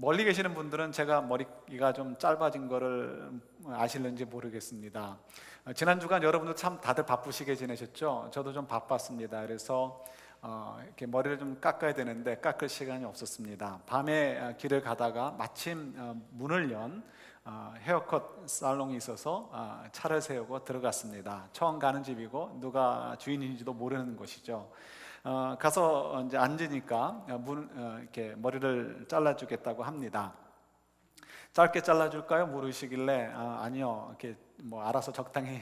멀리 계시는 분들은 제가 머리가 좀 짧아진 거를 아실는지 모르겠습니다. 지난 주간 여러분도 참 다들 바쁘시게 지내셨죠? 저도 좀 바빴습니다. 그래서 이렇게 머리를 좀 깎아야 되는데 깎을 시간이 없었습니다. 밤에 길을 가다가 마침 문을 연 헤어컷 살롱이 있어서 차를 세우고 들어갔습니다. 처음 가는 집이고 누가 주인인지도 모르는 곳이죠. 가서 이제 앉으니까 이렇게 머리를 잘라주겠다고 합니다. 짧게 잘라줄까요? 물으시길래 아니요, 이렇게 뭐 알아서 적당히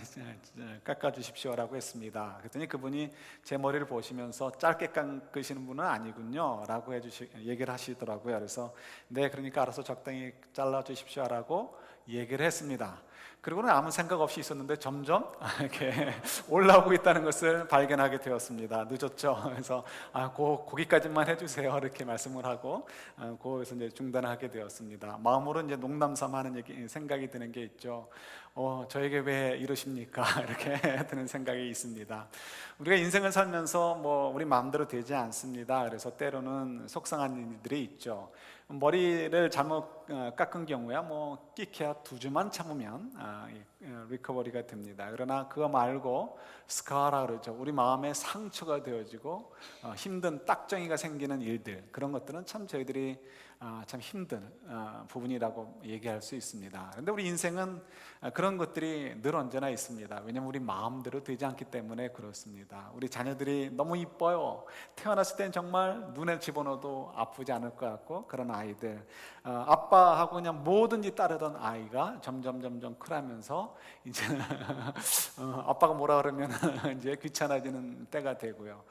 깎아주십시오라고 했습니다. 그랬더니 그분이 제 머리를 보시면서 짧게 깎으시는 분은 아니군요라고 얘기를 하시더라고요. 그래서 네, 그러니까 알아서 적당히 잘라주십시오라고 얘기를 했습니다. 그리고는 아무 생각 없이 있었는데 점점 이렇게 올라오고 있다는 것을 발견하게 되었습니다. 늦었죠. 그래서 거기까지만 해주세요 이렇게 말씀을 하고 거기서 이제 중단하게 되었습니다. 마음으로 이제 농담삼아 하는 생각이 드는 게 있죠. 저에게 왜 이러십니까? 이렇게 드는 생각이 있습니다. 우리가 인생을 살면서 뭐 우리 마음대로 되지 않습니다. 그래서 때로는 속상한 일들이 있죠. 머리를 잘못 깎은 경우야 뭐 끼케야 2주만 참으면 리커버리가 됩니다. 그러나 그거 말고 스카라 그러죠. 우리 마음에 상처가 되어지고 힘든 딱정이가 생기는 일들, 그런 것들은 참 저희들이 참 힘든 부분이라고 얘기할 수 있습니다. 그런데 우리 인생은 그런 것들이 늘 언제나 있습니다. 왜냐하면 우리 마음대로 되지 않기 때문에 그렇습니다. 우리 자녀들이 너무 이뻐요. 태어났을 땐 정말 눈에 집어넣어도 아프지 않을 것 같고 그런 아이들, 아빠하고 그냥 뭐든지 따르던 아이가 점점 크면서 이제는 아빠가 뭐라 그러면 이제 귀찮아지는 때가 되고요.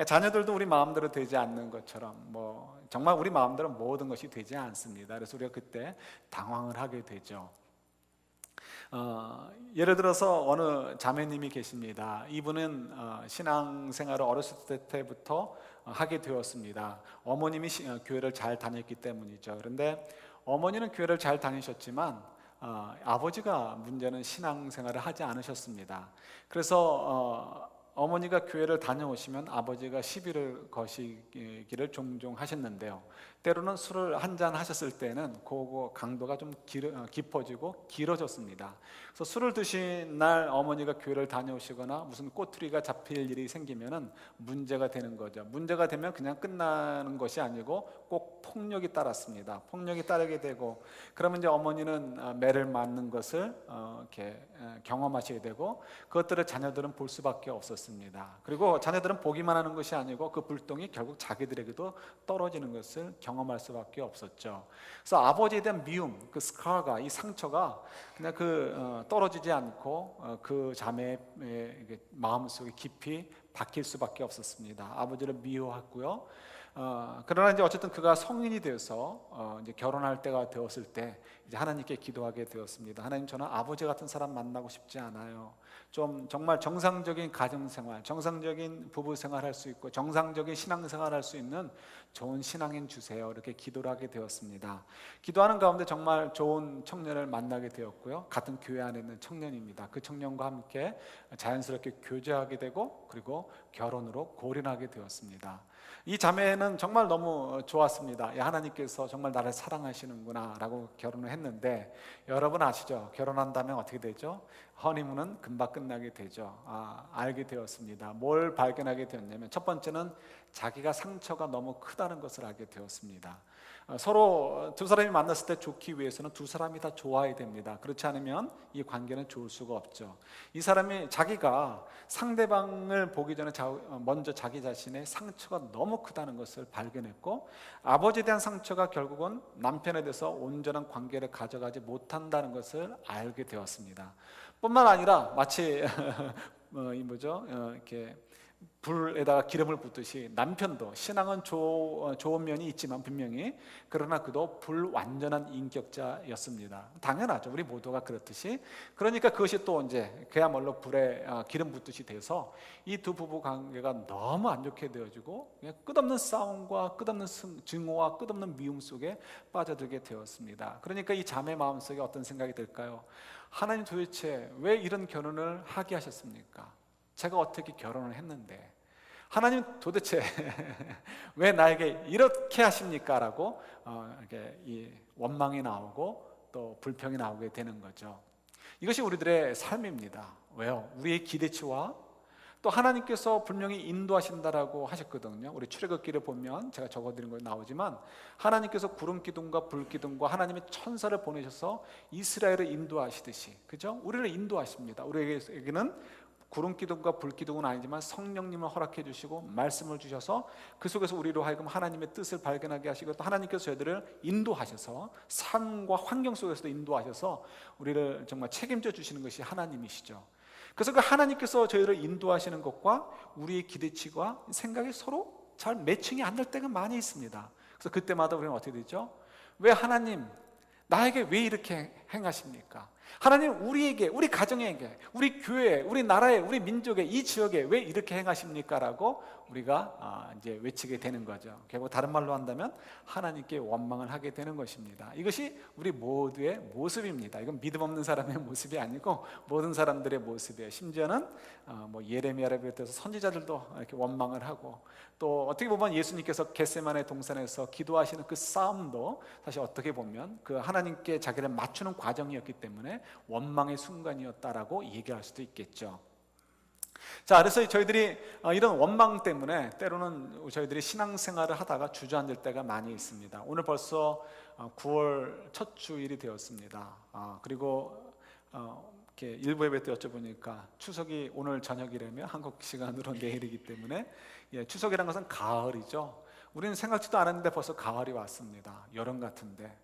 자녀들도 우리 마음대로 되지 않는 것처럼 뭐 정말 우리 마음대로 모든 것이 되지 않습니다. 그래서 우리가 그때 당황을 하게 되죠. 예를 들어서 어느 자매님이 계십니다. 이분은 신앙생활을 어렸을 때부터 하게 되었습니다. 어머님이 교회를 잘 다녔기 때문이죠. 그런데 어머니는 교회를 잘 다니셨지만 아버지가 문제는 신앙생활을 하지 않으셨습니다. 그래서 어머니가 교회를 다녀오시면 아버지가 시비를 거시기를 종종 하셨는데요. 때로는 술을 한잔 하셨을 때는 그 강도가 좀 깊어지고 길어졌습니다. 그래서 술을 드신 날 어머니가 교회를 다녀오시거나 무슨 꼬투리가 잡힐 일이 생기면은 문제가 되는 거죠. 문제가 되면 그냥 끝나는 것이 아니고 꼭 폭력이 따랐습니다. 폭력이 따르게 되고 그러면 이제 어머니는 매를 맞는 것을 이렇게 경험하시게 되고 그것들을 자녀들은 볼 수밖에 없었습니다. 그리고 자녀들은 보기만 하는 것이 아니고 그 불똥이 결국 자기들에게도 떨어지는 것을 경험할 수밖에 없었죠. 그래서 아버지에 대한 미움, 그 스카가, 이 상처가 그냥 떨어지지 않고 그 자매의 마음속에 깊이 박힐 수밖에 없었습니다. 아버지를 미워했고요. 그러나 이제 어쨌든 그가 성인이 되어서 이제 결혼할 때가 되었을 때 이제 하나님께 기도하게 되었습니다. 하나님, 저는 아버지 같은 사람 만나고 싶지 않아요. 좀 정말 정상적인 가정생활, 정상적인 부부생활 할 수 있고 정상적인 신앙생활 할 수 있는 좋은 신앙인 주세요. 이렇게 기도를 하게 되었습니다. 기도하는 가운데 정말 좋은 청년을 만나게 되었고요. 같은 교회 안에 있는 청년입니다. 그 청년과 함께 자연스럽게 교제하게 되고 그리고 결혼으로 골인하게 되었습니다. 이 자매는 정말 너무 좋았습니다. 하나님께서 정말 나를 사랑하시는구나 라고 결혼을 했는데, 여러분 아시죠? 결혼한다면 어떻게 되죠? 허니문은 금방 끝나게 되죠. 알게 되었습니다. 뭘 발견하게 되었냐면, 첫 번째는 자기가 상처가 너무 크다는 것을 알게 되었습니다. 서로 두 사람이 만났을 때 좋기 위해서는 두 사람이 다 좋아야 됩니다. 그렇지 않으면 이 관계는 좋을 수가 없죠. 이 사람이 자기가 상대방을 보기 전에 먼저 자기 자신의 상처가 너무 크다는 것을 발견했고, 아버지에 대한 상처가 결국은 남편에 대해서 온전한 관계를 가져가지 못한다는 것을 알게 되었습니다. 뿐만 아니라 마치 이렇게 불에다가 기름을 붓듯이 남편도 신앙은 좋은 면이 있지만 분명히, 그러나 그도 불완전한 인격자였습니다. 당연하죠. 우리 모두가 그렇듯이. 그러니까 그것이 또 이제 그야말로 불에 기름 붓듯이 돼서 이 두 부부 관계가 너무 안 좋게 되어지고 끝없는 싸움과 끝없는 증오와 끝없는 미움 속에 빠져들게 되었습니다. 그러니까 이 자매 마음속에 어떤 생각이 들까요? 하나님, 도대체 왜 이런 결혼을 하게 하셨습니까? 제가 어떻게 결혼을 했는데, 하나님 도대체 왜 나에게 이렇게 하십니까? 라고 이렇게 이 원망이 나오고 또 불평이 나오게 되는 거죠. 이것이 우리들의 삶입니다. 왜요? 우리의 기대치와 또 하나님께서 분명히 인도하신다라고 하셨거든요. 우리 출애굽기를 보면 제가 적어드린 거에 나오지만 하나님께서 구름 기둥과 불 기둥과 하나님의 천사를 보내셔서 이스라엘을 인도하시듯이, 그죠? 우리를 인도하십니다. 우리에게는 구름 기둥과 불 기둥은 아니지만 성령님을 허락해 주시고 말씀을 주셔서 그 속에서 우리로 하여금 하나님의 뜻을 발견하게 하시고 또 하나님께서 저희들을 인도하셔서 삶과 환경 속에서도 인도하셔서 우리를 정말 책임져 주시는 것이 하나님이시죠. 그래서 그 하나님께서 저희를 인도하시는 것과 우리의 기대치와 생각이 서로 잘 매칭이 안 될 때가 많이 있습니다. 그래서 그때마다 우리는 어떻게 되죠? 왜 하나님 나에게 왜 이렇게 행하십니까? 하나님 우리에게, 우리 가정에게, 우리 교회에, 우리 나라에, 우리 민족에, 이 지역에 왜 이렇게 행하십니까? 라고 우리가 이제 외치게 되는 거죠. 결국 다른 말로 한다면 하나님께 원망을 하게 되는 것입니다. 이것이 우리 모두의 모습입니다. 이건 믿음 없는 사람의 모습이 아니고 모든 사람들의 모습이에요. 심지어는 뭐 예레미야를 비롯해서 선지자들도 이렇게 원망을 하고, 또 어떻게 보면 예수님께서 겟세마네 동산에서 기도하시는 그 싸움도 사실 어떻게 보면 그 하나님께 자기를 맞추는 과정이었기 때문에 원망의 순간이었다라고 얘기할 수도 있겠죠. 자, 그래서 저희들이 이런 원망 때문에 때로는 저희들이 신앙생활을 하다가 주저앉을 때가 많이 있습니다. 오늘 벌써 9월 첫 주일이 되었습니다. 그리고 이렇게 일부 예배 때 여쭤보니까 추석이 오늘 저녁이라며 한국 시간으로 내일이기 때문에 추석이란 것은 가을이죠. 우리는 생각지도 않았는데 벌써 가을이 왔습니다. 여름 같은데.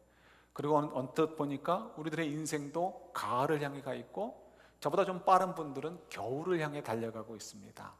그리고 언뜻 보니까 우리들의 인생도 가을을 향해 가 있고 저보다 좀 빠른 분들은 겨울을 향해 달려가고 있습니다.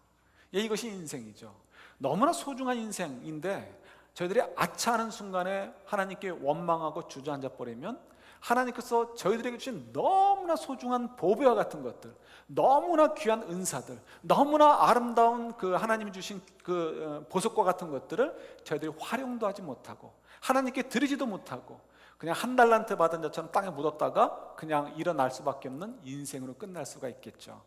이것이 인생이죠. 너무나 소중한 인생인데 저희들이 아차하는 순간에 하나님께 원망하고 주저앉아 버리면 하나님께서 저희들에게 주신 너무나 소중한 보배와 같은 것들, 너무나 귀한 은사들, 너무나 아름다운 그 하나님이 주신 그 보석과 같은 것들을 저희들이 활용도 하지 못하고 하나님께 드리지도 못하고 그냥 한 달란트 받은 자처럼 땅에 묻었다가 그냥 일어날 수밖에 없는 인생으로 끝날 수가 있겠죠.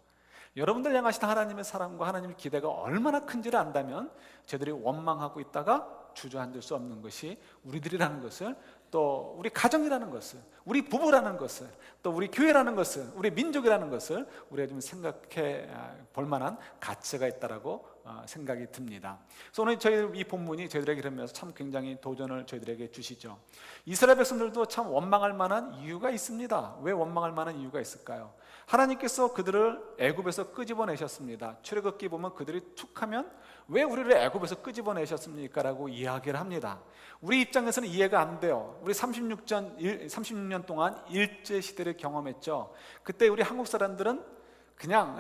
여러분들 향하신 하나님의 사랑과 하나님의 기대가 얼마나 큰지를 안다면 저희들이 원망하고 있다가 주저앉을 수 없는 것이 우리들이라는 것을, 또 우리 가정이라는 것을, 우리 부부라는 것을, 또 우리 교회라는 것을, 우리 민족이라는 것을 우리가 좀 생각해 볼 만한 가치가 있다라고 생각이 듭니다. 그래서 오늘 저희 이 본문이 저희들에게 그러면서 참 굉장히 도전을 저희들에게 주시죠. 이스라엘 백성들도 참 원망할 만한 이유가 있습니다. 왜 원망할 만한 이유가 있을까요? 하나님께서 그들을 애굽에서 끄집어내셨습니다. 출애굽기 보면 그들이 툭하면 왜 우리를 애굽에서 끄집어내셨습니까? 라고 이야기를 합니다. 우리 입장에서는 이해가 안 돼요. 우리 36년 동안 일제시대를 경험했죠. 그때 우리 한국 사람들은 그냥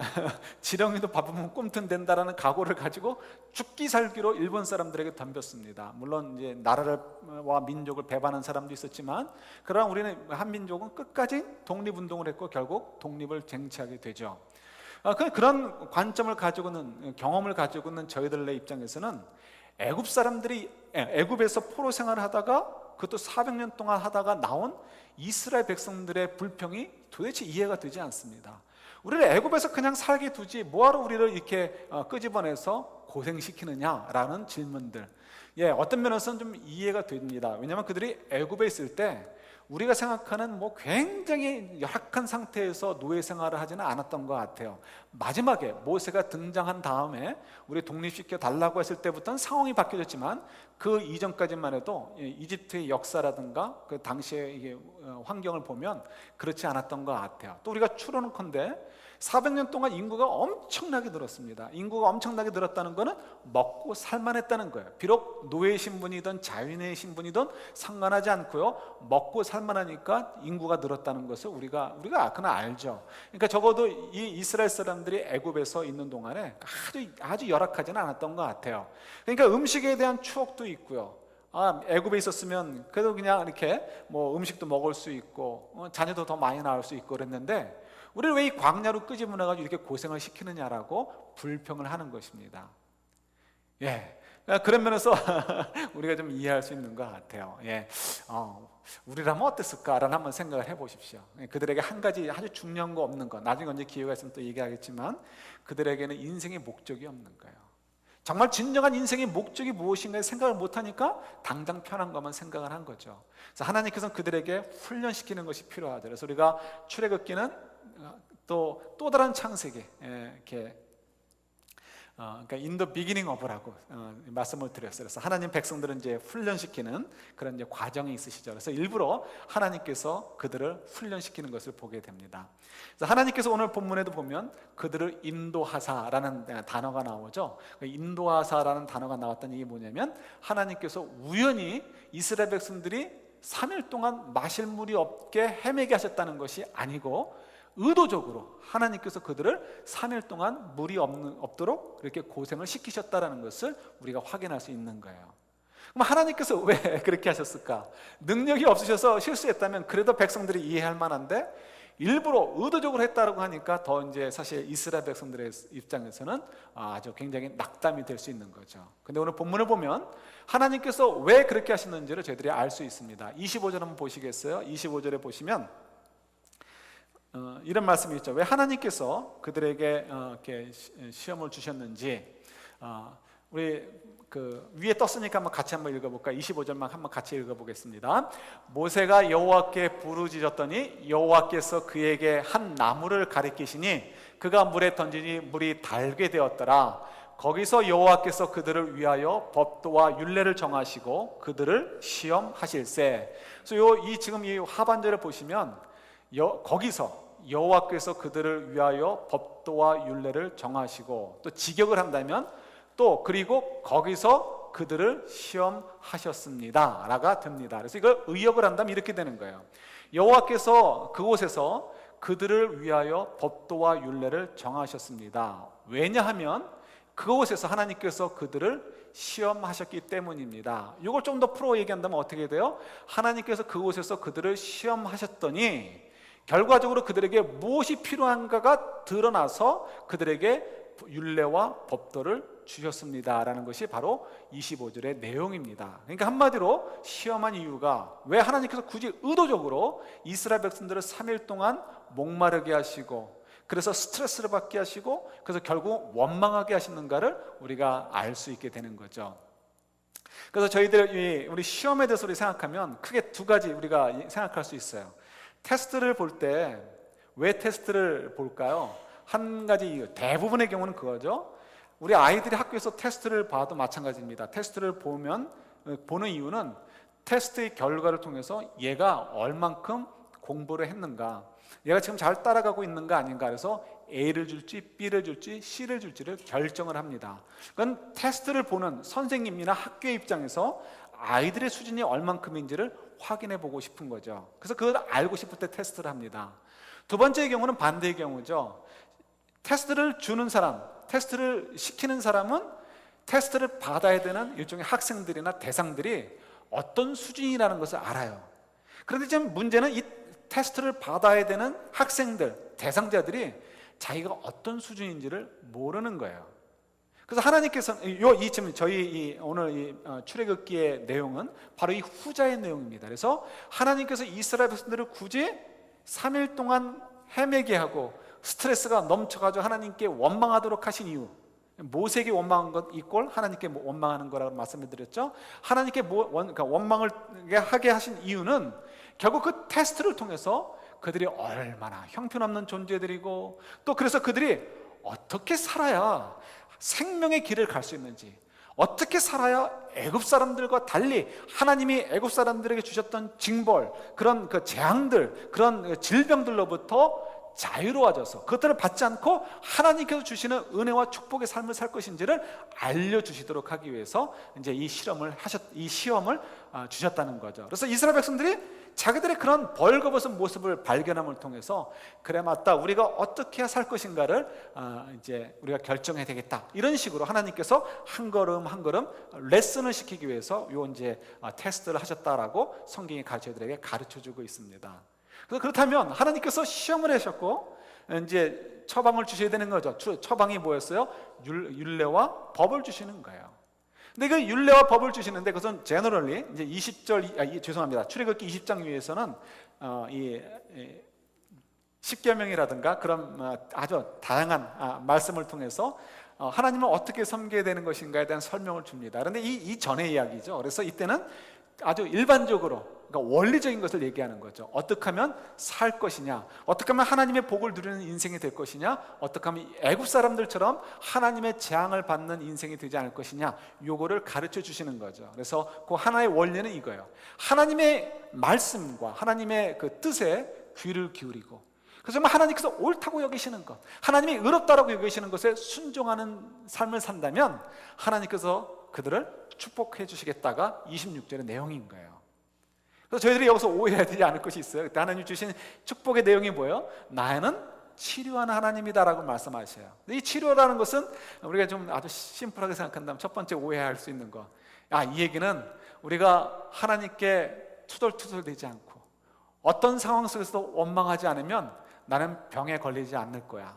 지렁이도 밟으면 꿈틀댄다라는 각오를 가지고 죽기 살기로 일본 사람들에게 덤볐습니다. 물론 이제 나라와 민족을 배반한 사람도 있었지만 그러나 우리는 한민족은 끝까지 독립운동을 했고 결국 독립을 쟁취하게 되죠. 그런 관점을 가지고는, 경험을 가지고는 저희들의 입장에서는 애굽 사람들이 애굽에서 포로 생활을 하다가 그것도 400년 동안 하다가 나온 이스라엘 백성들의 불평이 도대체 이해가 되지 않습니다. 우리를 애굽에서 그냥 살게 두지 뭐하러 우리를 이렇게 끄집어내서 고생시키느냐라는 질문들, 어떤 면에서는 좀 이해가 됩니다. 왜냐하면 그들이 애굽에 있을 때 우리가 생각하는 뭐 굉장히 열악한 상태에서 노예 생활을 하지는 않았던 것 같아요. 마지막에 모세가 등장한 다음에 우리 독립시켜 달라고 했을 때부터는 상황이 바뀌었지만 그 이전까지만 해도 이집트의 역사라든가 그 당시의 이게 환경을 보면 그렇지 않았던 것 같아요. 또 우리가 추론컨대 400년 동안 인구가 엄청나게 늘었습니다. 인구가 엄청나게 늘었다는 것은 먹고 살만했다는 거예요. 비록 노예 신분이든 자유인의 신분이든 상관하지 않고요, 먹고 살만하니까 인구가 늘었다는 것을 우리가 그나 알죠. 그러니까 적어도 이 이스라엘 사람들이 애굽에서 있는 동안에 아주 열악하지는 않았던 것 같아요. 그러니까 음식에 대한 추억도 있고요. 애굽에 있었으면 그래도 그냥 이렇게 뭐 음식도 먹을 수 있고 자녀도 더 많이 낳을 수 있고 그랬는데 우리를 왜 이 광야로 끄집어내가지고 이렇게 고생을 시키느냐라고 불평을 하는 것입니다. 그런 면에서 우리가 좀 이해할 수 있는 것 같아요. 우리라면 어땠을까라는 한번 생각을 해보십시오. 그들에게 한 가지 아주 중요한 거 없는 거, 나중에 언제 기회가 있으면 또 얘기하겠지만 그들에게는 인생의 목적이 없는 거예요. 정말 진정한 인생의 목적이 무엇인가 생각을 못하니까 당장 편한 것만 생각을 한 거죠. 그래서 하나님께서는 그들에게 훈련시키는 것이 필요하죠. 그래서 우리가 출애굽기는 또 다른 창세기, 이렇게 그러니까 in the beginning of라고 말씀을 드렸어요. 그래서 하나님 백성들은 이제 훈련시키는 그런 이제 과정이 있으시죠. 그래서 일부러 하나님께서 그들을 훈련시키는 것을 보게 됩니다. 그래서 하나님께서 오늘 본문에도 보면 그들을 인도하사라는 단어가 나오죠. 인도하사라는 단어가 나왔던 이게 뭐냐면 하나님께서 우연히 이스라엘 백성들이 3일 동안 마실 물이 없게 헤매게 하셨다는 것이 아니고 의도적으로 하나님께서 그들을 3일 동안 물이 없도록 그렇게 고생을 시키셨다는 것을 우리가 확인할 수 있는 거예요. 그럼 하나님께서 왜 그렇게 하셨을까? 능력이 없으셔서 실수했다면 그래도 백성들이 이해할 만한데 일부러 의도적으로 했다고 하니까 더 이제 사실 이스라엘 백성들의 입장에서는 아주 굉장히 낙담이 될 수 있는 거죠. 근데 오늘 본문을 보면 하나님께서 왜 그렇게 하셨는지를 저희들이 알 수 있습니다. 25절 한번 보시겠어요? 25절에 보시면 이런 말씀이 있죠. 왜 하나님께서 그들에게 이렇게 시험을 주셨는지 우리 그 위에 떴으니까 한번 같이 한번 읽어볼까요? 25절만 한번 같이 읽어보겠습니다. 모세가 여호와께 부르짖었더니 여호와께서 그에게 한 나무를 가리키시니 그가 물에 던지니 물이 달게 되었더라. 거기서 여호와께서 그들을 위하여 법도와 율례를 정하시고 그들을 시험하실세. 그래서 지금 이 하반절을 보시면 거기서 여호와께서 그들을 위하여 법도와 율례를 정하시고 또 직역을 한다면 또 그리고 거기서 그들을 시험하셨습니다 라가 됩니다. 그래서 이걸 의역을 한다면 이렇게 되는 거예요. 여호와께서 그곳에서 그들을 위하여 법도와 율례를 정하셨습니다. 왜냐하면 그곳에서 하나님께서 그들을 시험하셨기 때문입니다. 이걸 좀 더 풀어 얘기한다면 어떻게 돼요? 하나님께서 그곳에서 그들을 시험하셨더니 결과적으로 그들에게 무엇이 필요한가가 드러나서 그들에게 율례와 법도를 주셨습니다라는 것이 바로 25절의 내용입니다. 그러니까 한마디로 시험한 이유가 왜 하나님께서 굳이 의도적으로 이스라엘 백성들을 3일 동안 목마르게 하시고 그래서 스트레스를 받게 하시고 그래서 결국 원망하게 하시는가를 우리가 알 수 있게 되는 거죠. 그래서 저희들 우리 시험에 대해서 우리 생각하면 크게 두 가지 우리가 생각할 수 있어요. 테스트를 볼 때 왜 테스트를 볼까요? 한 가지 이유, 대부분의 경우는 그거죠. 우리 아이들이 학교에서 테스트를 봐도 마찬가지입니다. 테스트를 보는 이유는 테스트의 결과를 통해서 얘가 얼만큼 공부를 했는가, 얘가 지금 잘 따라가고 있는가 아닌가, 그래서 A를 줄지 B를 줄지 C를 줄지를 결정을 합니다. 그건 테스트를 보는 선생님이나 학교의 입장에서 아이들의 수준이 얼만큼인지를 확인해 보고 싶은 거죠. 그래서 그걸 알고 싶을 때 테스트를 합니다. 두 번째의 경우는 반대의 경우죠. 테스트를 주는 사람, 테스트를 시키는 사람은 테스트를 받아야 되는 일종의 학생들이나 대상들이 어떤 수준이라는 것을 알아요. 그런데 지금 문제는 이 테스트를 받아야 되는 학생들, 대상자들이 자기가 어떤 수준인지를 모르는 거예요. 그래서 하나님께서는 지금 저희 오늘 출애굽기의 내용은 바로 이 후자의 내용입니다. 그래서 하나님께서 이스라엘 백성들을 굳이 3일 동안 헤매게 하고 스트레스가 넘쳐가지고 하나님께 원망하도록 하신 이유, 모세에게 원망한 것 이꼴 하나님께 원망하는 거라고 말씀을 드렸죠. 하나님께 그러니까 원망을 하게 하신 이유는 결국 그 테스트를 통해서 그들이 얼마나 형편없는 존재들이고 또 그래서 그들이 어떻게 살아야 생명의 길을 갈 수 있는지, 어떻게 살아야 애굽 사람들과 달리 하나님이 애굽 사람들에게 주셨던 징벌, 그런 그 재앙들, 그런 질병들로부터 자유로워져서 그것들을 받지 않고 하나님께서 주시는 은혜와 축복의 삶을 살 것인지를 알려주시도록 하기 위해서 이제 이 시험을 주셨다는 거죠. 그래서 이스라엘 백성들이 자기들의 그런 벌거벗은 모습을 발견함을 통해서 그래 맞다, 우리가 어떻게 살 것인가를 이제 우리가 결정해야 되겠다, 이런 식으로 하나님께서 한 걸음 한 걸음 레슨을 시키기 위해서 이제 테스트를 하셨다라고 성경이 저희들에게 가르쳐주고 있습니다. 그래서 그렇다면 하나님께서 시험을 하셨고 이제 처방을 주셔야 되는 거죠. 처방이 뭐였어요? 율례와 법을 주시는 거예요. 근데 그 율례와 법을 주시는데 그것은 제너럴리 이제 20절 죄송합니다. 출애굽기 20장 위에서는 이 십계명이라든가 그런 아주 다양한 말씀을 통해서 하나님을 어떻게 섬겨야 되는 것인가에 대한 설명을 줍니다. 그런데 이 전의 이야기죠. 그래서 이때는 아주 일반적으로, 그러니까 원리적인 것을 얘기하는 거죠. 어떻게 하면 살 것이냐, 어떻게 하면 하나님의 복을 누리는 인생이 될 것이냐, 어떻게 하면 애굽 사람들처럼 하나님의 재앙을 받는 인생이 되지 않을 것이냐, 요거를 가르쳐 주시는 거죠. 그래서 그 하나의 원리는 이거예요. 하나님의 말씀과 하나님의 그 뜻에 귀를 기울이고, 그래서 하나님께서 옳다고 여기시는 것, 하나님이 의롭다라고 여기시는 것에 순종하는 삶을 산다면 하나님께서 그들을 축복해 주시겠다가 26절의 내용인 거예요. 그래서 저희들이 여기서 오해해야 되지 않을 것이 있어요. 그때 하나님 주신 축복의 내용이 뭐예요? 나는 치료하는 하나님이다라고 말씀하셔요. 이 치료라는 것은 우리가 좀 아주 심플하게 생각한다면 첫 번째 오해할 수 있는 거, 이 얘기는 우리가 하나님께 투덜투덜대지 않고 어떤 상황 속에서도 원망하지 않으면 나는 병에 걸리지 않을 거야,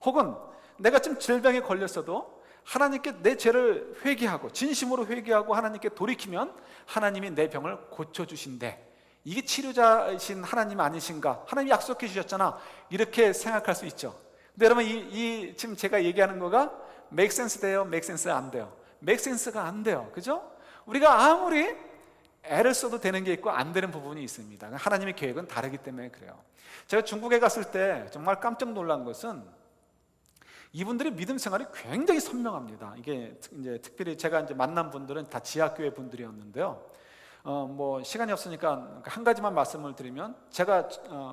혹은 내가 좀 질병에 걸렸어도 하나님께 내 죄를 회개하고 진심으로 회개하고 하나님께 돌이키면 하나님이 내 병을 고쳐주신대, 이게 치료자이신 하나님 아니신가, 하나님이 약속해 주셨잖아, 이렇게 생각할 수 있죠. 근데 여러분, 지금 제가 얘기하는 거가 make sense 돼요? make sense 안 돼요? make sense가 안 돼요. 그죠? 우리가 아무리 애를 써도 되는 게 있고 안 되는 부분이 있습니다. 하나님의 계획은 다르기 때문에 그래요. 제가 중국에 갔을 때 정말 깜짝 놀란 것은 이분들의 믿음 생활이 굉장히 선명합니다. 이게 이제 특별히 제가 이제 만난 분들은 다 지하교회 분들이었는데요. 뭐 시간이 없으니까 한 가지만 말씀을 드리면, 제가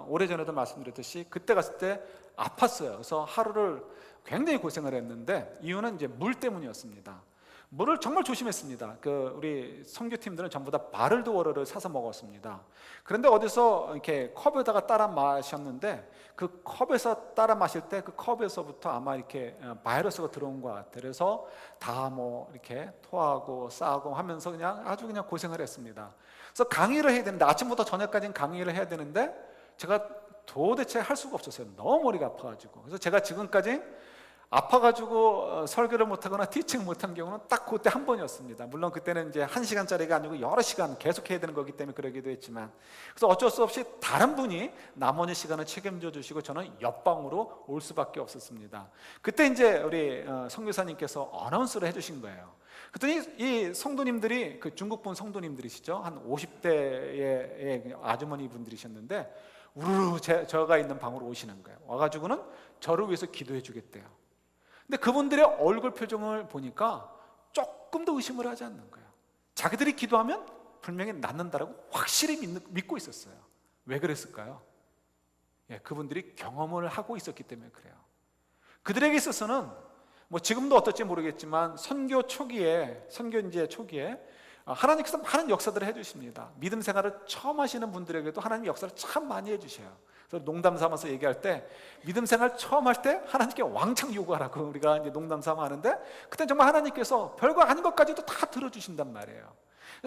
오래전에도 말씀드렸듯이 그때 갔을 때 아팠어요. 그래서 하루를 굉장히 고생을 했는데 이유는 이제 물 때문이었습니다. 물을 정말 조심했습니다. 우리 선교팀들은 전부 다 바를드 워터를 사서 먹었습니다. 그런데 어디서 이렇게 컵에다가 따라 마셨는데 그 컵에서 따라 마실 때 그 컵에서부터 아마 이렇게 바이러스가 들어온 것 같아요. 그래서 다 뭐 이렇게 토하고 싸고 하면서 그냥 아주 그냥 고생을 했습니다. 그래서 강의를 해야 되는데, 아침부터 저녁까지는 강의를 해야 되는데 제가 도대체 할 수가 없었어요. 너무 머리가 아파가지고. 그래서 제가 지금까지 아파가지고 설교를 못하거나 티칭 못한 경우는 딱 그때 한 번이었습니다. 물론 그때는 이제 1시간짜리가 아니고 여러 시간 계속 해야 되는 거기 때문에 그러기도 했지만, 그래서 어쩔 수 없이 다른 분이 나머지 시간을 책임져 주시고 저는 옆방으로 올 수밖에 없었습니다. 그때 이제 우리 선교사님께서 어나운스를 해주신 거예요. 그랬더니 이 성도님들이, 그 중국분 성도님들이시죠, 한 50대의 아주머니 분들이셨는데 우르르 저가 있는 방으로 오시는 거예요. 와가지고는 저를 위해서 기도해 주겠대요. 근데 그분들의 얼굴 표정을 보니까 조금도 의심을 하지 않는 거예요. 자기들이 기도하면 분명히 낫는다라고 확실히 믿고 있었어요. 왜 그랬을까요? 그분들이 경험을 하고 있었기 때문에 그래요. 그들에게 있어서는 뭐 지금도 어떨지 모르겠지만 선교 초기에 하나님께서 많은 역사들을 해주십니다. 믿음 생활을 처음 하시는 분들에게도 하나님의 역사를 참 많이 해주셔요. 그래서 농담 삼아서 얘기할 때, 믿음 생활 처음 할 때 하나님께 왕창 요구하라고 우리가 이제 농담 삼아 하는데, 그때 정말 하나님께서 별거 아닌 것까지도 다 들어주신단 말이에요.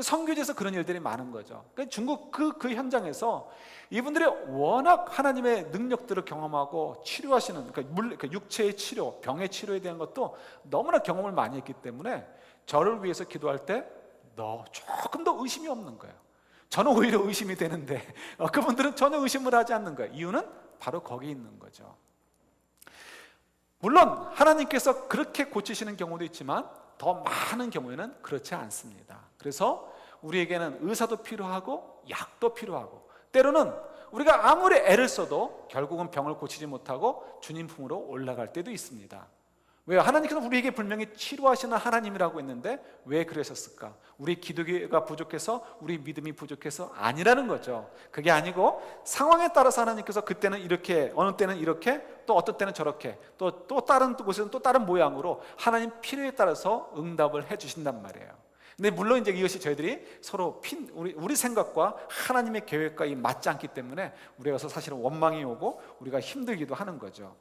선교지에서 그런 일들이 많은 거죠. 그러니까 중국 그 현장에서 이분들이 워낙 하나님의 능력들을 경험하고 치료하시는, 그러니까 육체의 치료, 병의 치료에 대한 것도 너무나 경험을 많이 했기 때문에 저를 위해서 기도할 때 조금 더 의심이 없는 거예요. 저는 오히려 의심이 되는데 그분들은 전혀 의심을 하지 않는 거예요. 이유는 바로 거기 있는 거죠. 물론 하나님께서 그렇게 고치시는 경우도 있지만 더 많은 경우에는 그렇지 않습니다. 그래서 우리에게는 의사도 필요하고 약도 필요하고, 때로는 우리가 아무리 애를 써도 결국은 병을 고치지 못하고 주님 품으로 올라갈 때도 있습니다. 왜요? 하나님께서 우리에게 분명히 치료하시는 하나님이라고 했는데 왜 그러셨을까? 우리 기도가 부족해서, 우리 믿음이 부족해서 아니라는 거죠. 그게 아니고 상황에 따라서 하나님께서 그때는 이렇게, 어느 때는 이렇게, 또 어떤 때는 저렇게, 또 다른 곳에서는 또 다른 모양으로 하나님 필요에 따라서 응답을 해주신단 말이에요. 근데 물론 이제 이것이 저희들이 서로 우리 생각과 하나님의 계획과 맞지 않기 때문에 우리가 사실은 원망이 오고 우리가 힘들기도 하는 거죠.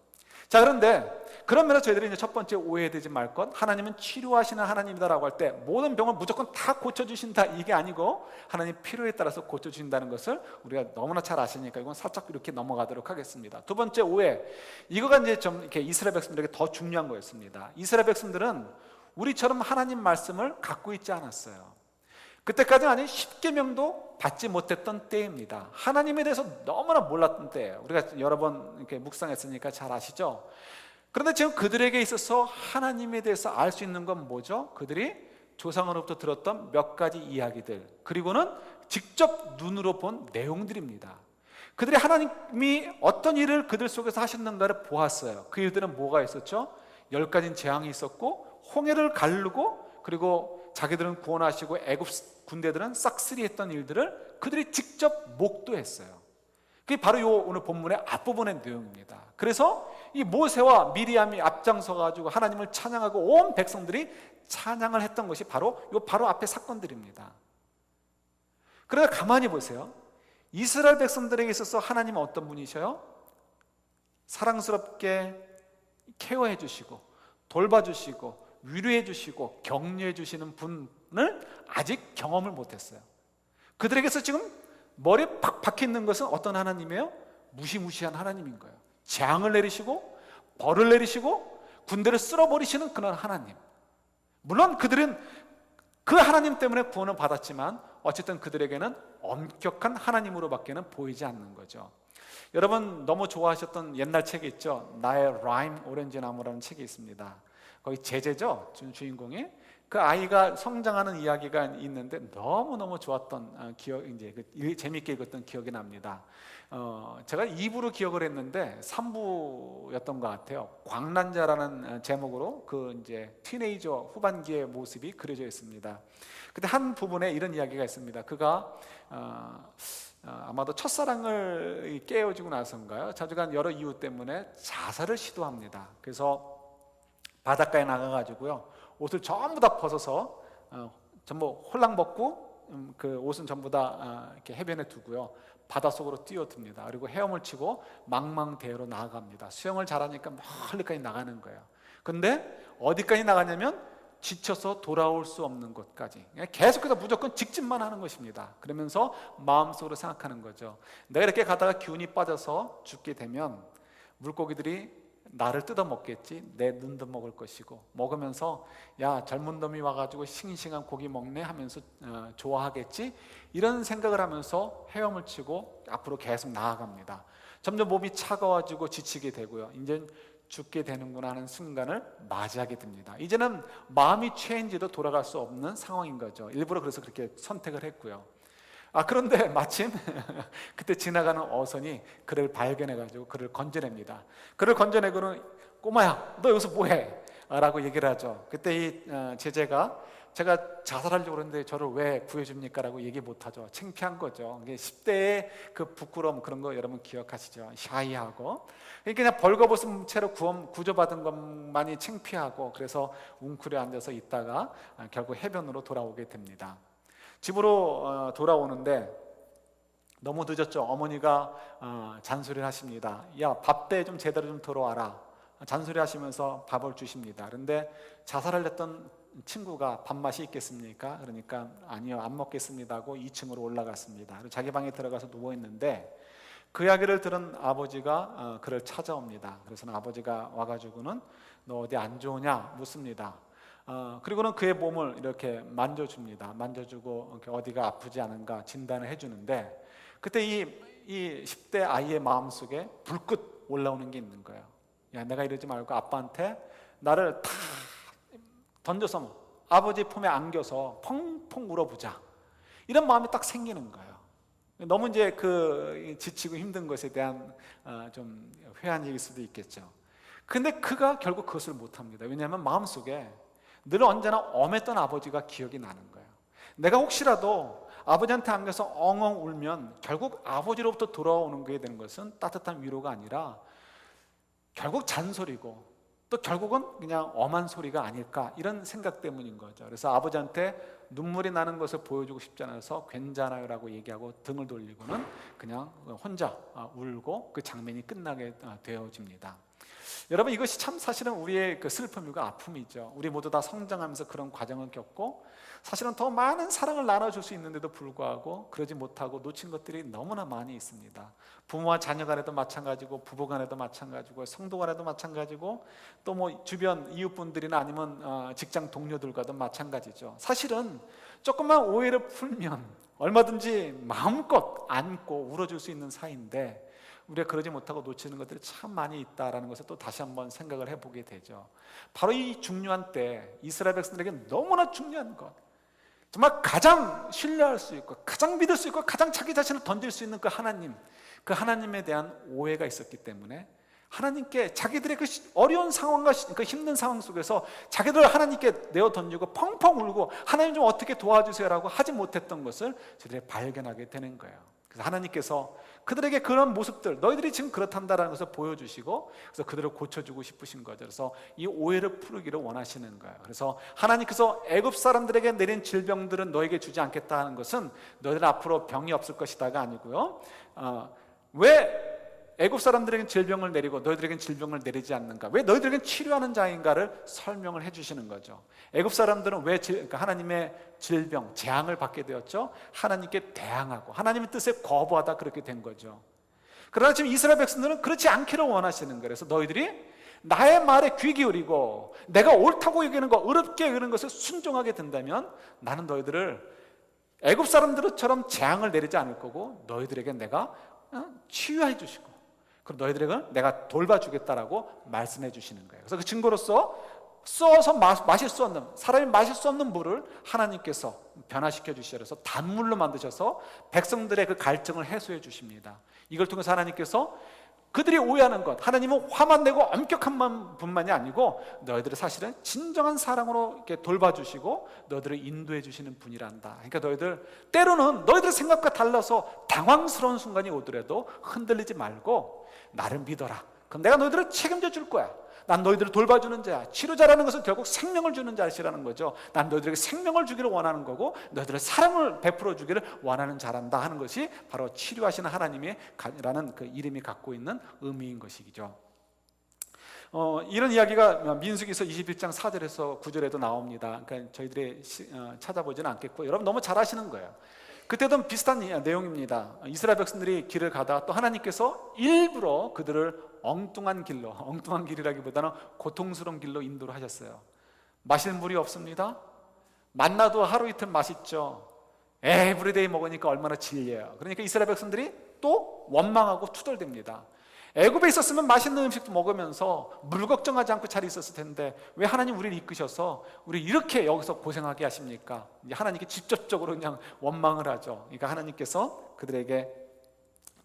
자, 그런데 그런 면에서 저희들이 이제 첫 번째 오해되지 말 것, 하나님은 치료하시는 하나님이다라고 할 때 모든 병을 무조건 다 고쳐주신다, 이게 아니고 하나님 필요에 따라서 고쳐주신다는 것을 우리가 너무나 잘 아시니까 이건 살짝 이렇게 넘어가도록 하겠습니다. 두 번째 오해, 이거가 이제 좀 이렇게 이스라엘 백성들에게 더 중요한 거였습니다. 이스라엘 백성들은 우리처럼 하나님 말씀을 갖고 있지 않았어요. 그때까지는 아니 십계명도 받지 못했던 때입니다. 하나님에 대해서 너무나 몰랐던 때예요. 우리가 여러 번 이렇게 묵상했으니까 잘 아시죠? 그런데 지금 그들에게 있어서 하나님에 대해서 알 수 있는 건 뭐죠? 그들이 조상으로부터 들었던 몇 가지 이야기들, 그리고는 직접 눈으로 본 내용들입니다. 그들이 하나님이 어떤 일을 그들 속에서 하셨는가를 보았어요. 그 일들은 뭐가 있었죠? 10가지 재앙이 있었고, 홍해를 가르고, 그리고 자기들은 구원하시고 애굽 군대들은 싹쓸이했던 일들을 그들이 직접 목도했어요. 그게 바로 요 오늘 본문의 앞부분의 내용입니다. 그래서 이 모세와 미리암이 앞장서 가지고 하나님을 찬양하고 온 백성들이 찬양을 했던 것이 바로 앞에 사건들입니다. 그러나 가만히 보세요. 이스라엘 백성들에게 있어서 하나님은 어떤 분이셔요? 사랑스럽게 케어해 주시고 돌봐주시고 위로해 주시고 격려해 주시는 분을 아직 경험을 못했어요. 그들에게서 지금 머리에 팍 박혀있는 것은 어떤 하나님이에요? 무시무시한 하나님인 거예요. 재앙을 내리시고 벌을 내리시고 군대를 쓸어버리시는 그런 하나님. 물론 그들은 그 하나님 때문에 구원을 받았지만 어쨌든 그들에게는 엄격한 하나님으로밖에는 보이지 않는 거죠. 여러분 너무 좋아하셨던 옛날 책이 있죠. 나의 라임 오렌지 나무라는 책이 있습니다. 거기 제재죠, 주인공이. 그 아이가 성장하는 이야기가 있는데 너무너무 좋았던 재밌게 읽었던 기억이 납니다. 제가 2부로 기억을 했는데 3부였던 것 같아요. 광란자라는 제목으로 그 티네이저 후반기의 모습이 그려져 있습니다. 근데 한 부분에 이런 이야기가 있습니다. 그가 아마도 첫사랑을 깨어지고 나서인가요? 자주간 여러 이유 때문에 자살을 시도합니다. 그래서 바닷가에 나가가지고요, 옷을 전부 다 벗어서 전부 홀랑 벗고 그 옷은 전부 다 이렇게 해변에 두고요, 바닷속으로 뛰어듭니다. 그리고 헤엄을 치고 망망대해로 나아갑니다. 수영을 잘하니까 멀리까지 나가는 거예요. 근데 어디까지 나가냐면 지쳐서 돌아올 수 없는 곳까지, 계속해서 무조건 직진만 하는 것입니다. 그러면서 마음속으로 생각하는 거죠. 내가 이렇게 가다가 기운이 빠져서 죽게 되면 물고기들이 나를 뜯어먹겠지, 내 눈도 먹을 것이고, 먹으면서 야 젊은 놈이 와가지고 싱싱한 고기 먹네 하면서 좋아하겠지, 이런 생각을 하면서 헤엄을 치고 앞으로 계속 나아갑니다. 점점 몸이 차가워지고 지치게 되고요, 이제 죽게 되는구나 하는 순간을 맞이하게 됩니다. 이제는 마음이 체인지도 돌아갈 수 없는 상황인 거죠. 일부러 그래서 그렇게 선택을 했고요. 그런데 마침 그때 지나가는 어선이 그를 발견해가지고 그를 건져냅니다. 그를 건져내고는 꼬마야 너 여기서 뭐해? 라고 얘기를 하죠. 그때 이 제재가 제가 자살하려고 그러는데 저를 왜 구해줍니까? 라고 얘기 못하죠. 창피한 거죠. 10대의 그 부끄러움, 그런 거 여러분 기억하시죠? 샤이하고. 그냥 벌거벗은 채로 구조받은 것만이 창피하고, 그래서 웅크려 앉아서 있다가 결국 해변으로 돌아오게 됩니다. 집으로 돌아오는데 너무 늦었죠. 어머니가 잔소리를 하십니다. 야, 밥때 좀 제대로 좀 들어와라. 잔소리 하시면서 밥을 주십니다. 그런데 자살을 했던 친구가 밥맛이 있겠습니까? 그러니까 아니요, 안 먹겠습니다 하고 2층으로 올라갔습니다. 그리고 자기 방에 들어가서 누워있는데 그 이야기를 들은 아버지가 그를 찾아옵니다. 그래서 아버지가 와가지고는 너 어디 안 좋으냐 묻습니다. 그리고는 그의 몸을 이렇게 만져줍니다. 만져주고 어디가 아프지 않은가 진단을 해주는데, 그때 이 10대 아이의 마음속에 불꽃 올라오는 게 있는 거예요. 야, 내가 이러지 말고 아빠한테 나를 다 던져서 아버지 품에 안겨서 펑펑 울어보자, 이런 마음이 딱 생기는 거예요. 너무 이제 그 지치고 힘든 것에 대한 좀 회한일 수도 있겠죠. 근데 그가 결국 그것을 못합니다. 왜냐하면 마음속에 늘 언제나 엄했던 아버지가 기억이 나는 거예요. 내가 혹시라도 아버지한테 안겨서 엉엉 울면 결국 아버지로부터 돌아오는 게 되는 것은 따뜻한 위로가 아니라 결국 잔소리고, 또 결국은 그냥 엄한 소리가 아닐까, 이런 생각 때문인 거죠. 그래서 아버지한테 눈물이 나는 것을 보여주고 싶지 않아서 괜찮아요 라고 얘기하고 등을 돌리고는 그냥 혼자 울고 그 장면이 끝나게 되어집니다. 여러분, 이것이 참 사실은 우리의 그 슬픔이고 아픔이죠. 우리 모두 다 성장하면서 그런 과정을 겪고 사실은 더 많은 사랑을 나눠줄 수 있는데도 불구하고 그러지 못하고 놓친 것들이 너무나 많이 있습니다. 부모와 자녀 간에도 마찬가지고, 부부 간에도 마찬가지고, 성도 간에도 마찬가지고, 또 뭐 주변 이웃분들이나 아니면 직장 동료들과도 마찬가지죠. 사실은 조금만 오해를 풀면 얼마든지 마음껏 안고 울어줄 수 있는 사이인데, 우리가 그러지 못하고 놓치는 것들이 참 많이 있다라는 것을 또 다시 한번 생각을 해보게 되죠. 바로 이 중요한 때 이스라엘 백성들에게 너무나 중요한 것, 정말 가장 신뢰할 수 있고 가장 믿을 수 있고 가장 자기 자신을 던질 수 있는 그 하나님, 그 하나님에 대한 오해가 있었기 때문에 하나님께 자기들의 그 어려운 상황과 그 힘든 상황 속에서 자기들을 하나님께 내어 던지고 펑펑 울고 하나님 좀 어떻게 도와주세요라고 하지 못했던 것을 저들이 발견하게 되는 거예요. 그래서 하나님께서 그들에게 그런 모습들, 너희들이 지금 그렇단다라는 것을 보여주시고 그래서 그들을 고쳐주고 싶으신 거죠. 그래서 이 오해를 풀기를 원하시는 거예요. 그래서 하나님께서 애굽 사람들에게 내린 질병들은 너에게 주지 않겠다 하는 것은 너희들 앞으로 병이 없을 것이다가 아니고요, 왜 애굽 사람들에게는 질병을 내리고 너희들에게는 질병을 내리지 않는가, 왜 너희들에게는 치료하는 자인가를 설명을 해주시는 거죠. 애굽 사람들은 왜 그러니까 하나님의 질병, 재앙을 받게 되었죠? 하나님께 대항하고 하나님의 뜻에 거부하다 그렇게 된 거죠. 그러나 지금 이스라엘 백성들은 그렇지 않기를 원하시는 거예요. 그래서 너희들이 나의 말에 귀 기울이고 내가 옳다고 여기는 거, 어렵게 여기는 것을 순종하게 된다면 나는 너희들을 애굽 사람들처럼 재앙을 내리지 않을 거고 너희들에게 내가 치유해 주시고 그럼 너희들에게 내가 돌봐주겠다라고 말씀해 주시는 거예요. 그래서 그 증거로서 써서 마실 수 없는, 사람이 마실 수 없는 물을 하나님께서 변화시켜 주셔서 단물로 만드셔서 백성들의 그 갈증을 해소해 주십니다. 이걸 통해서 하나님께서 그들이 오해하는 것, 하나님은 화만 내고 엄격한 분만이 아니고 너희들을 사실은 진정한 사랑으로 이렇게 돌봐주시고 너희들을 인도해 주시는 분이란다. 그러니까 너희들 때로는 너희들 생각과 달라서 당황스러운 순간이 오더라도 흔들리지 말고 나를 믿어라. 그럼 내가 너희들을 책임져 줄 거야. 난 너희들을 돌봐주는 자야. 치료자라는 것은 결국 생명을 주는 자시라는 거죠. 난 너희들에게 생명을 주기를 원하는 거고 너희들의 사랑을 베풀어 주기를 원하는 자란다 하는 것이 바로 치료하시는 하나님이라는 그 이름이 갖고 있는 의미인 것이죠. 이런 이야기가 민수기서 21장 4절에서 9절에도 나옵니다. 그러니까 저희들이 찾아보지는 않겠고 여러분 너무 잘 아시는 거예요. 그때도 비슷한 내용입니다. 이스라엘 백성들이 길을 가다가 또 하나님께서 일부러 그들을 엉뚱한 길로, 엉뚱한 길이라기보다는 고통스러운 길로 인도를 하셨어요. 마실 물이 없습니다. 만나도 하루 이틀 맛있죠. 에브리데이 먹으니까 얼마나 질려요. 그러니까 이스라엘 백성들이 또 원망하고 투덜댑니다. 애굽에 있었으면 맛있는 음식도 먹으면서 물 걱정하지 않고 잘 있었을 텐데 왜 하나님 우리를 이끄셔서 우리 이렇게 여기서 고생하게 하십니까? 이제 하나님께 직접적으로 그냥 원망을 하죠. 그러니까 하나님께서 그들에게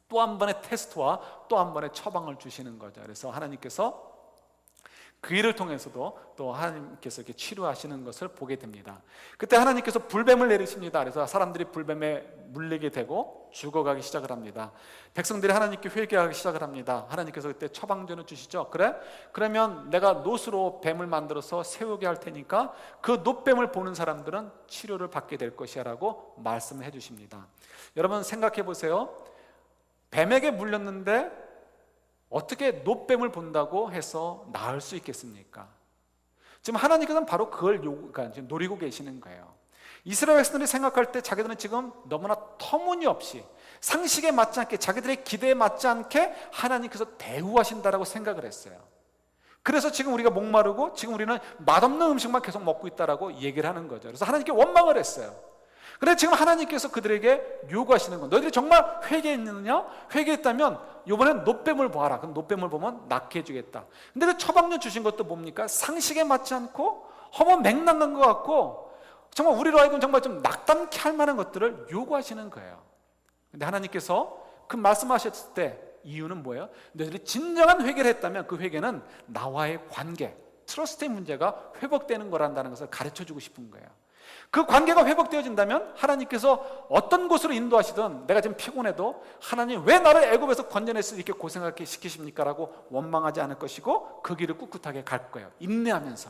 또 한 번의 테스트와 또 한 번의 처방을 주시는 거죠. 그래서 하나님께서 그 일을 통해서도 또 하나님께서 이렇게 치료하시는 것을 보게 됩니다. 그때 하나님께서 불뱀을 내리십니다. 그래서 사람들이 불뱀에 물리게 되고 죽어가기 시작을 합니다. 백성들이 하나님께 회개하기 시작을 합니다. 하나님께서 그때 처방전을 주시죠. 그래? 그러면 내가 놋으로 뱀을 만들어서 세우게 할 테니까 그 놋뱀을 보는 사람들은 치료를 받게 될 것이야 라고 말씀을 해주십니다. 여러분 생각해 보세요. 뱀에게 물렸는데 어떻게 놋뱀을 본다고 해서 나을 수 있겠습니까? 지금 하나님께서는 바로 그걸 지금 노리고 계시는 거예요. 이스라엘 백성들이 생각할 때 자기들은 지금 너무나 터무니없이 상식에 맞지 않게 자기들의 기대에 맞지 않게 하나님께서 대우하신다라고 생각을 했어요. 그래서 지금 우리가 목마르고 지금 우리는 맛없는 음식만 계속 먹고 있다라고 얘기를 하는 거죠. 그래서 하나님께 원망을 했어요. 그런데 지금 하나님께서 그들에게 요구하시는 건 너희들이 정말 회개했느냐? 회개했다면 이번엔 놋뱀을 보아라. 그럼 놋뱀을 보면 낫게 해주겠다. 근데 그 처방전 주신 것도 뭡니까? 상식에 맞지 않고 허무맹랑한 것 같고 정말 우리로 하여금 정말 좀 낙담케 할 만한 것들을 요구하시는 거예요. 근데 하나님께서 그 말씀하셨을 때 이유는 뭐예요? 너희들이 진정한 회개를 했다면 그 회개는 나와의 관계, 트러스트의 문제가 회복되는 거란다는 것을 가르쳐주고 싶은 거예요. 그 관계가 회복되어진다면 하나님께서 어떤 곳으로 인도하시든 내가 지금 피곤해도 하나님 왜 나를 애굽에서 건져내서 이렇게 고생하게 시키십니까? 라고 원망하지 않을 것이고 그 길을 꿋꿋하게 갈 거예요. 인내하면서.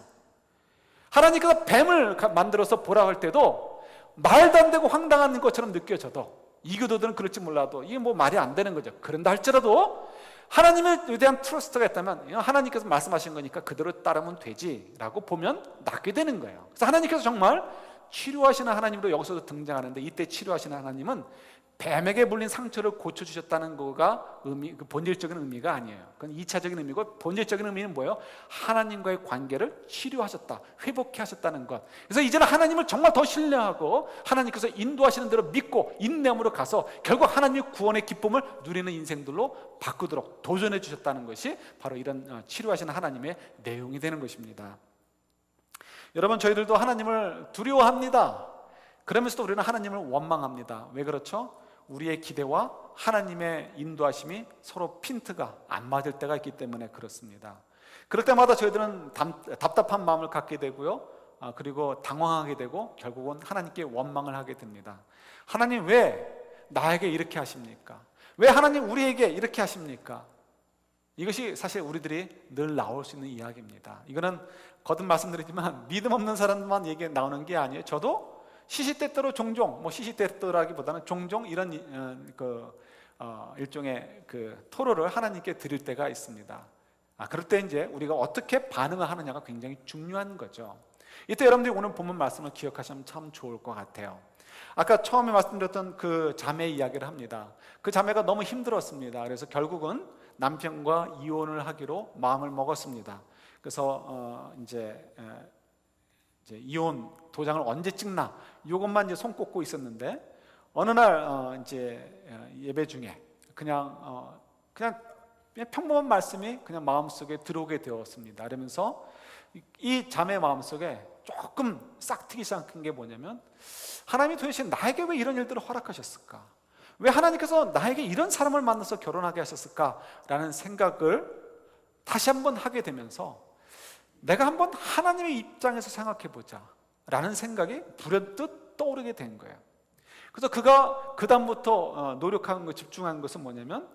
하나님께서 뱀을 만들어서 보라 할 때도 말도 안 되고 황당한 것처럼 느껴져도 이교도들은 그럴지 몰라도 이게 뭐 말이 안 되는 거죠. 그런다 할지라도 하나님에 대한 트러스트가 있다면 하나님께서 말씀하신 거니까 그대로 따르면 되지라고 보면 낫게 되는 거예요. 그래서 하나님께서 정말 치료하시는 하나님으로 여기서도 등장하는데, 이때 치료하시는 하나님은 뱀에게 물린 상처를 고쳐주셨다는 거가 그 본질적인 의미가 아니에요. 그건 2차적인 의미고, 본질적인 의미는 뭐예요? 하나님과의 관계를 치료하셨다, 회복해 하셨다는 것. 그래서 이제는 하나님을 정말 더 신뢰하고 하나님께서 인도하시는 대로 믿고 인내함으로 가서 결국 하나님의 구원의 기쁨을 누리는 인생들로 바꾸도록 도전해 주셨다는 것이 바로 이런 치료하시는 하나님의 내용이 되는 것입니다. 여러분, 저희들도 하나님을 두려워합니다. 그러면서도 우리는 하나님을 원망합니다. 왜 그렇죠? 우리의 기대와 하나님의 인도하심이 서로 핀트가 안 맞을 때가 있기 때문에 그렇습니다. 그럴 때마다 저희들은 답답한 마음을 갖게 되고요, 그리고 당황하게 되고 결국은 하나님께 원망을 하게 됩니다. 하나님, 왜 나에게 이렇게 하십니까? 왜 하나님 우리에게 이렇게 하십니까? 이것이 사실 우리들이 늘 나올 수 있는 이야기입니다. 이거는 거듭 말씀드리지만 믿음 없는 사람만 얘기 나오는 게 아니에요. 저도 시시때때로 종종, 시시때때라기보다는 종종 이런 일종의 토로를 하나님께 드릴 때가 있습니다. 그럴 때 이제 우리가 어떻게 반응을 하느냐가 굉장히 중요한 거죠. 이때 여러분들이 오늘 본문 말씀을 기억하시면 참 좋을 것 같아요. 아까 처음에 말씀드렸던 그 자매 이야기를 합니다. 그 자매가 너무 힘들었습니다. 그래서 결국은 남편과 이혼을 하기로 마음을 먹었습니다. 그래서 이제 이혼 도장을 언제 찍나, 이것만 이제 손 꼽고 있었는데, 어느 날 이제 예배 중에 그냥 평범한 말씀이 그냥 마음속에 들어오게 되었습니다. 그러면서 이 자매 마음속에 조금 싹트기 시작한 게 뭐냐면, 하나님이 도대체 나에게 왜 이런 일들을 허락하셨을까? 왜 하나님께서 나에게 이런 사람을 만나서 결혼하게 하셨을까? 라는 생각을 다시 한번 하게 되면서, 내가 한번 하나님의 입장에서 생각해 보자 라는 생각이 불현듯 떠오르게 된 거예요. 그래서 그가 그 다음부터 노력한 것, 집중한 것은 뭐냐면,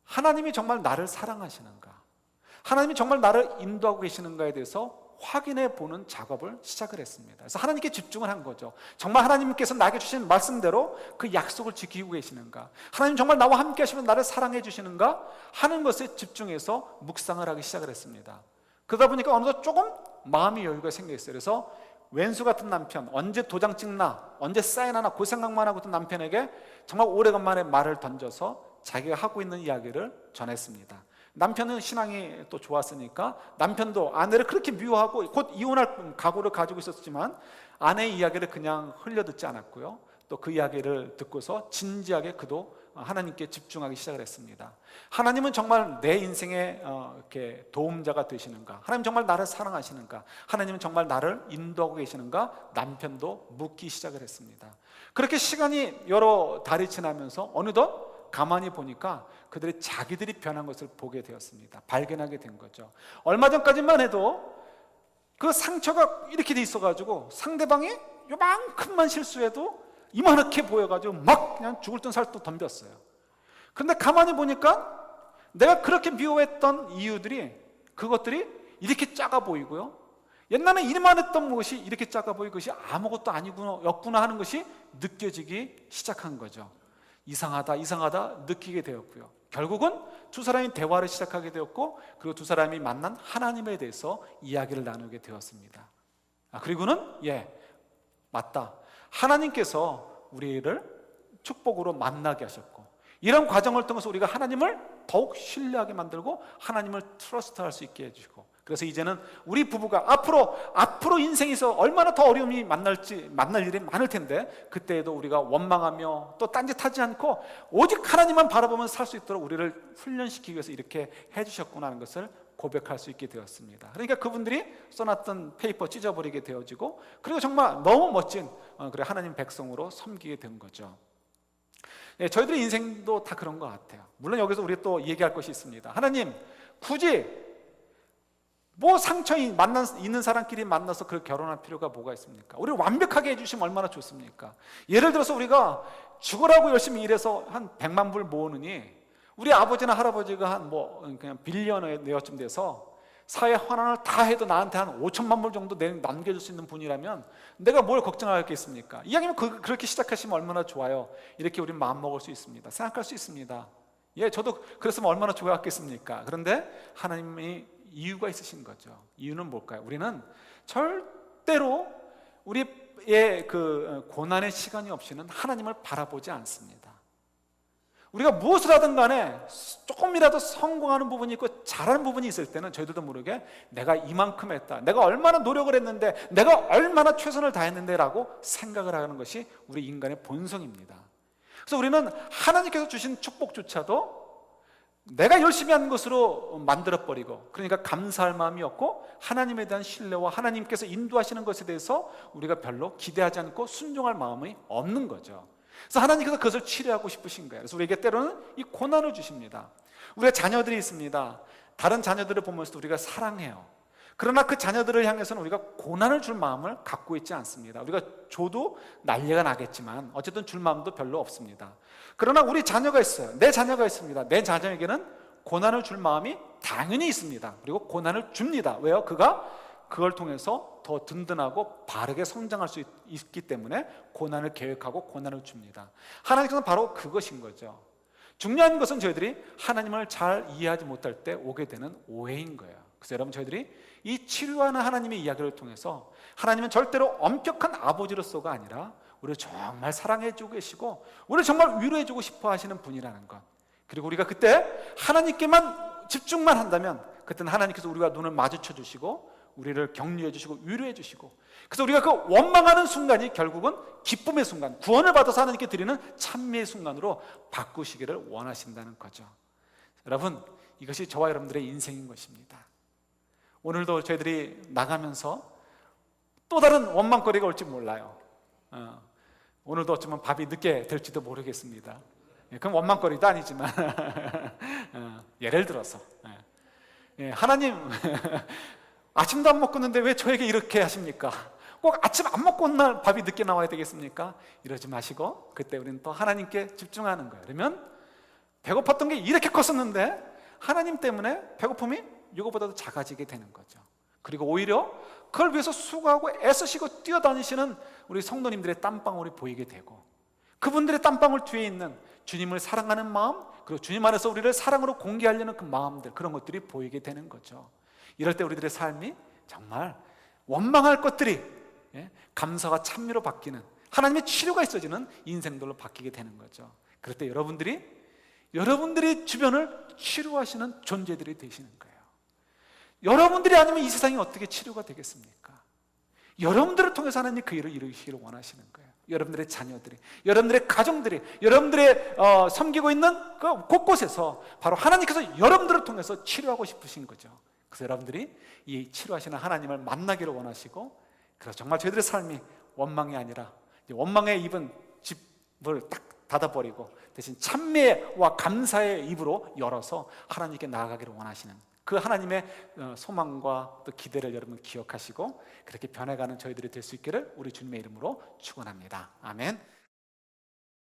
하나님이 정말 나를 사랑하시는가, 하나님이 정말 나를 인도하고 계시는가에 대해서 확인해 보는 작업을 시작을 했습니다. 그래서 하나님께 집중을 한 거죠. 정말 하나님께서 나에게 주신 말씀대로 그 약속을 지키고 계시는가, 하나님 정말 나와 함께 하시면 나를 사랑해 주시는가 하는 것에 집중해서 묵상을 하기 시작을 했습니다. 그러다 보니까 어느덧 조금 마음의 여유가 생겼어요. 그래서 왼수 같은 남편, 언제 도장 찍나, 언제 사인하나 그 생각만 하고 있던 남편에게 정말 오래간만에 말을 던져서 자기가 하고 있는 이야기를 전했습니다. 남편은 신앙이 또 좋았으니까 남편도 아내를 그렇게 미워하고 곧 이혼할 각오를 가지고 있었지만 아내의 이야기를 그냥 흘려듣지 않았고요, 또 그 이야기를 듣고서 진지하게 그도 하나님께 집중하기 시작을 했습니다. 하나님은 정말 내 인생의 이렇게 도움자가 되시는가, 하나님 정말 나를 사랑하시는가, 하나님은 정말 나를 인도하고 계시는가, 남편도 묻기 시작을 했습니다. 그렇게 시간이 여러 달이 지나면서 어느덧 가만히 보니까 그들이 자기들이 변한 것을 보게 되었습니다. 발견하게 된 거죠. 얼마 전까지만 해도 그 상처가 이렇게 돼 있어가지고 상대방이 요만큼만 실수해도 이만하게 보여가지고 막 그냥 죽을 듯 살 듯 덤볐어요. 그런데 가만히 보니까 내가 그렇게 미워했던 이유들이, 그것들이 이렇게 작아 보이고요, 옛날에 이만했던 것이 이렇게 작아 보이고 것이 아무것도 아니구나 하는 것이 느껴지기 시작한 거죠. 이상하다 느끼게 되었고요, 결국은 두 사람이 대화를 시작하게 되었고, 그리고 두 사람이 만난 하나님에 대해서 이야기를 나누게 되었습니다. 그리고는 맞다, 하나님께서 우리를 축복으로 만나게 하셨고, 이런 과정을 통해서 우리가 하나님을 더욱 신뢰하게 만들고 하나님을 트러스트할 수 있게 해주고, 그래서 이제는 우리 부부가 앞으로 인생에서 얼마나 더 어려움이 만날 일이 많을 텐데, 그때에도 우리가 원망하며 또 딴짓하지 않고 오직 하나님만 바라보면 살 수 있도록 우리를 훈련시키기 위해서 이렇게 해주셨구나 하는 것을 고백할 수 있게 되었습니다. 그러니까 그분들이 써놨던 페이퍼 찢어버리게 되어지고, 그리고 정말 너무 멋진 하나님 백성으로 섬기게 된 거죠. 저희들의 인생도 다 그런 것 같아요. 물론 여기서 우리 또 얘기할 것이 있습니다. 하나님, 굳이 상처 있는 사람끼리 만나서 결혼할 필요가 뭐가 있습니까? 우리를 완벽하게 해주시면 얼마나 좋습니까? 예를 들어서 우리가 죽으라고 열심히 일해서 한 100만 불 모으느니, 우리 아버지나 할아버지가 그냥 빌리언어쯤 돼서 사회 환원을 다 해도 나한테 한 5천만 불 정도 남겨줄 수 있는 분이라면 내가 뭘 걱정하겠습니까? 이야기면 그렇게 시작하시면 얼마나 좋아요. 이렇게 우리는 마음먹을 수 있습니다. 생각할 수 있습니다. 저도 그랬으면 얼마나 좋았겠습니까? 그런데 하나님이 이유가 있으신 거죠. 이유는 뭘까요? 우리는 절대로 우리 우리의 그 고난의 시간이 없이는 하나님을 바라보지 않습니다. 우리가 무엇을 하든 간에 조금이라도 성공하는 부분이 있고 잘하는 부분이 있을 때는 저희들도 모르게 내가 이만큼 했다, 내가 얼마나 노력을 했는데, 내가 얼마나 최선을 다했는데 라고 생각을 하는 것이 우리 인간의 본성입니다. 그래서 우리는 하나님께서 주신 축복조차도 내가 열심히 한 것으로 만들어버리고, 그러니까 감사할 마음이 없고 하나님에 대한 신뢰와 하나님께서 인도하시는 것에 대해서 우리가 별로 기대하지 않고 순종할 마음이 없는 거죠. 그래서 하나님께서 그것을 치료하고 싶으신 거예요. 그래서 우리에게 때로는 이 고난을 주십니다. 우리가 자녀들이 있습니다. 다른 자녀들을 보면서 우리가 사랑해요. 그러나 그 자녀들을 향해서는 우리가 고난을 줄 마음을 갖고 있지 않습니다. 우리가 줘도 난리가 나겠지만 어쨌든 줄 마음도 별로 없습니다. 그러나 우리 자녀가 있어요. 내 자녀가 있습니다. 내 자녀에게는 고난을 줄 마음이 당연히 있습니다. 그리고 고난을 줍니다. 왜요? 그가 그걸 통해서 더 든든하고 바르게 성장할 수 있기 때문에 고난을 계획하고 고난을 줍니다. 하나님께서는 바로 그것인 거죠. 중요한 것은 저희들이 하나님을 잘 이해하지 못할 때 오게 되는 오해인 거예요. 그래서 여러분, 저희들이 이 치료하는 하나님의 이야기를 통해서 하나님은 절대로 엄격한 아버지로서가 아니라 우리를 정말 사랑해주고 계시고 우리를 정말 위로해주고 싶어 하시는 분이라는 것, 그리고 우리가 그때 하나님께만 집중만 한다면 그때는 하나님께서 우리가 눈을 마주쳐 주시고 우리를 격려해 주시고 위로해 주시고, 그래서 우리가 그 원망하는 순간이 결국은 기쁨의 순간, 구원을 받아서 하나님께 드리는 찬미의 순간으로 바꾸시기를 원하신다는 거죠. 여러분, 이것이 저와 여러분들의 인생인 것입니다. 오늘도 저희들이 나가면서 또 다른 원망거리가 올지 몰라요. 오늘도 어쩌면 밥이 늦게 될지도 모르겠습니다. 그건 원망거리도 아니지만 예를 들어서 하나님 아침도 안 먹고 있는데 왜 저에게 이렇게 하십니까? 꼭 아침 안 먹고 온 날 밥이 늦게 나와야 되겠습니까? 이러지 마시고 그때 우리는 또 하나님께 집중하는 거예요. 그러면 배고팠던 게 이렇게 컸었는데 하나님 때문에 배고픔이 이거보다도 작아지게 되는 거죠. 그리고 오히려 그걸 위해서 수고하고 애쓰시고 뛰어다니시는 우리 성도님들의 땀방울이 보이게 되고, 그분들의 땀방울 뒤에 있는 주님을 사랑하는 마음, 그리고 주님 안에서 우리를 사랑으로 공개하려는 그 마음들, 그런 것들이 보이게 되는 거죠. 이럴 때 우리들의 삶이 정말 원망할 것들이 감사와 찬미로 바뀌는, 하나님의 치료가 있어지는 인생들로 바뀌게 되는 거죠. 그럴 때 여러분들이 주변을 치료하시는 존재들이 되시는 거예요. 여러분들이 아니면 이 세상이 어떻게 치료가 되겠습니까? 여러분들을 통해서 하나님이 그 일을 이루시기를 원하시는 거예요. 여러분들의 자녀들이, 여러분들의 가정들이, 여러분들의 섬기고 있는 그 곳곳에서 바로 하나님께서 여러분들을 통해서 치료하고 싶으신 거죠. 그래서 여러분들이 이 치료하시는 하나님을 만나기를 원하시고, 그래서 정말 저희들의 삶이 원망이 아니라 원망의 입은 집을 딱 닫아버리고 대신 찬미와 감사의 입으로 열어서 하나님께 나아가기를 원하시는 그 하나님의 소망과 또 기대를 여러분 기억하시고 그렇게 변해가는 저희들이 될 수 있기를 우리 주님의 이름으로 축원합니다. 아멘.